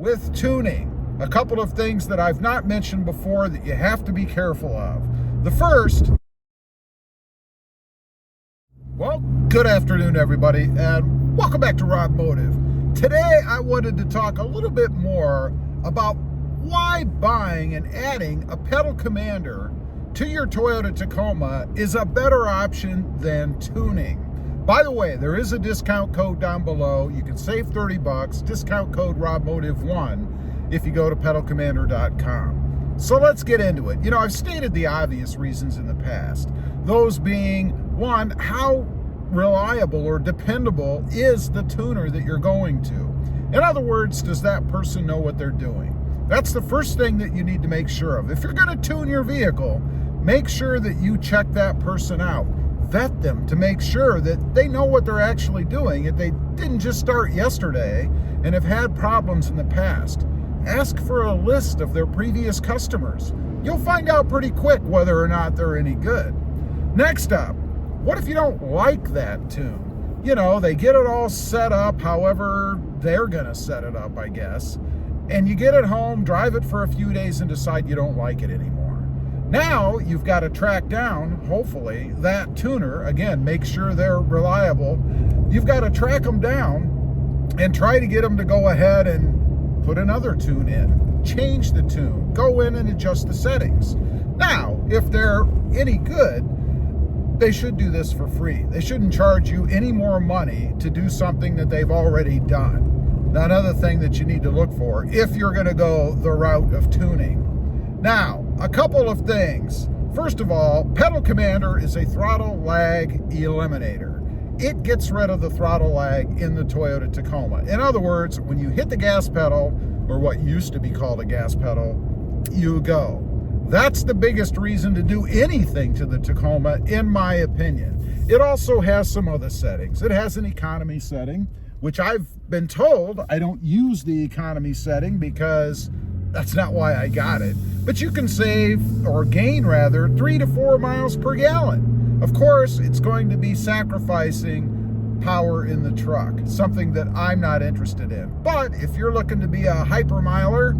with tuning, a couple of things that I've not mentioned before that you have to be careful of. The first, well, good afternoon, everybody, and welcome back to RobMotive. Today, I wanted to talk a little bit more about why buying and adding a pedal commander to your Toyota Tacoma is a better option than tuning. By the way, there is a discount code down below. You can save 30 bucks, discount code RobMotive1 if you go to pedalcommander.com. So let's get into it. You know, I've stated the obvious reasons in the past. Those being, one, how reliable or dependable is the tuner that you're going to? In other words, does that person know what they're doing? That's the first thing that you need to make sure of. If you're going to tune your vehicle, make sure that you check that person out. Vet them to make sure that they know what they're actually doing, if they didn't just start yesterday and have had problems in the past. Ask for a list of their previous customers. You'll find out pretty quick whether or not they're any good. Next up, what if you don't like that tune? You know, they get it all set up however they're gonna set it up, I guess, and you get it home, drive it for a few days, and decide you don't like it anymore. Now you've got to track down, hopefully, that tuner. Again, make sure they're reliable. You've got to track them down and try to get them to go ahead and put another tune in, change the tune, go in and adjust the settings. Now, if they're any good, they should do this for free. They shouldn't charge you any more money to do something that they've already done. Now, another thing that you need to look for if you're going to go the route of tuning. Now, a couple of things. First of all, Pedal Commander is a throttle lag eliminator. It gets rid of the throttle lag in the Toyota Tacoma. In other words, when you hit the gas pedal, or what used to be called a gas pedal, you go. That's the biggest reason to do anything to the Tacoma, in my opinion. It also has some other settings. It has an economy setting, which I've been told I don't use the economy setting because that's not why I got it. But you can save, or gain rather, 3 to 4 miles per gallon. Of course, it's going to be sacrificing power in the truck, something that I'm not interested in. But if you're looking to be a hypermiler,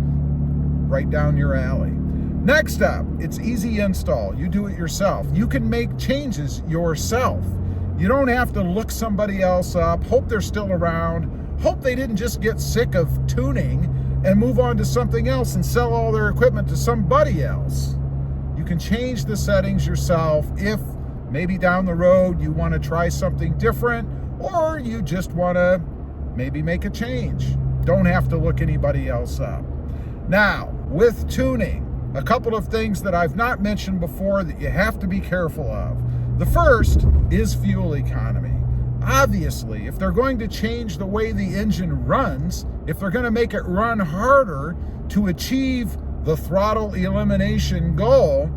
right down your alley. Next up, it's easy install. You do it yourself. You can make changes yourself. You don't have to look somebody else up, hope they're still around, hope they didn't just get sick of tuning and move on to something else and sell all their equipment to somebody else. You can change the settings yourself if maybe down the road you want to try something different, or you just want to maybe make a change. Don't have to look anybody else up. Now, with tuning, a couple of things that I've not mentioned before that you have to be careful of. The first is fuel economy. Obviously, if they're going to change the way the engine runs, if they're going to make it run harder to achieve the throttle elimination goal,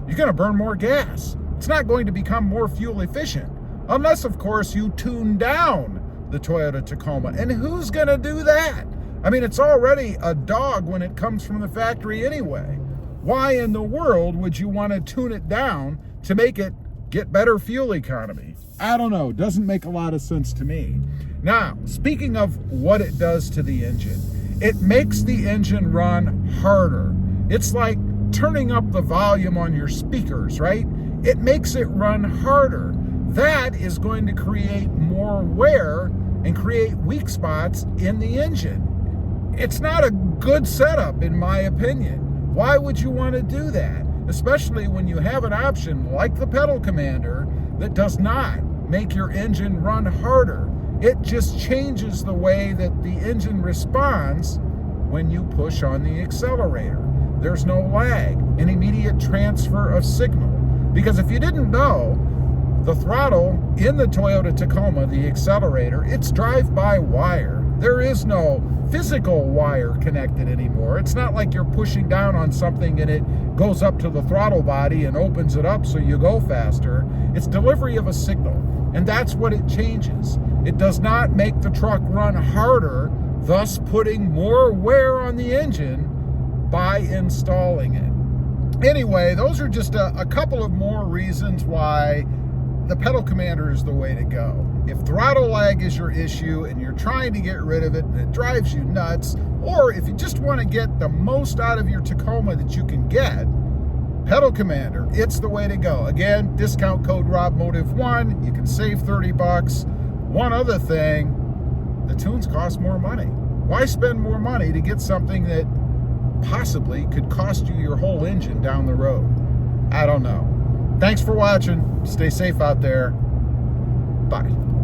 you're going to burn more gas. It's not going to become more fuel efficient, unless, of course, you tune down the Toyota Tacoma. And who's going to do that? I mean, it's already a dog when it comes from the factory anyway. Why in the world would you want to tune it down to make it get better fuel economy? I don't know. Doesn't make a lot of sense to me. Now, speaking of what it does to the engine, it makes the engine run harder. It's like turning up the volume on your speakers, right? It makes it run harder. That is going to create more wear and create weak spots in the engine. It's not a good setup, in my opinion. Why would you want to do that? Especially when you have an option like the Pedal Commander that does not make your engine run harder. It just changes the way that the engine responds when you push on the accelerator. There's no lag, an immediate transfer of signal. Because if you didn't know, the throttle in the Toyota Tacoma, the accelerator, it's drive-by-wire. There is no physical wire connected anymore. It's not like you're pushing down on something and it goes up to the throttle body and opens it up so you go faster. It's delivery of a signal, and that's what it changes. It does not make the truck run harder, thus putting more wear on the engine by installing it. Anyway, those are just a couple of more reasons why the Pedal Commander is the way to go. If throttle lag is your issue and you're trying to get rid of it and it drives you nuts, or if you just want to get the most out of your Tacoma that you can get, Pedal Commander, it's the way to go. Again, discount code RobMotive1, you can save 30 bucks. One other thing, the tunes cost more money. Why spend more money to get something that possibly could cost you your whole engine down the road? I don't know. Thanks for watching. Stay safe out there. Bye.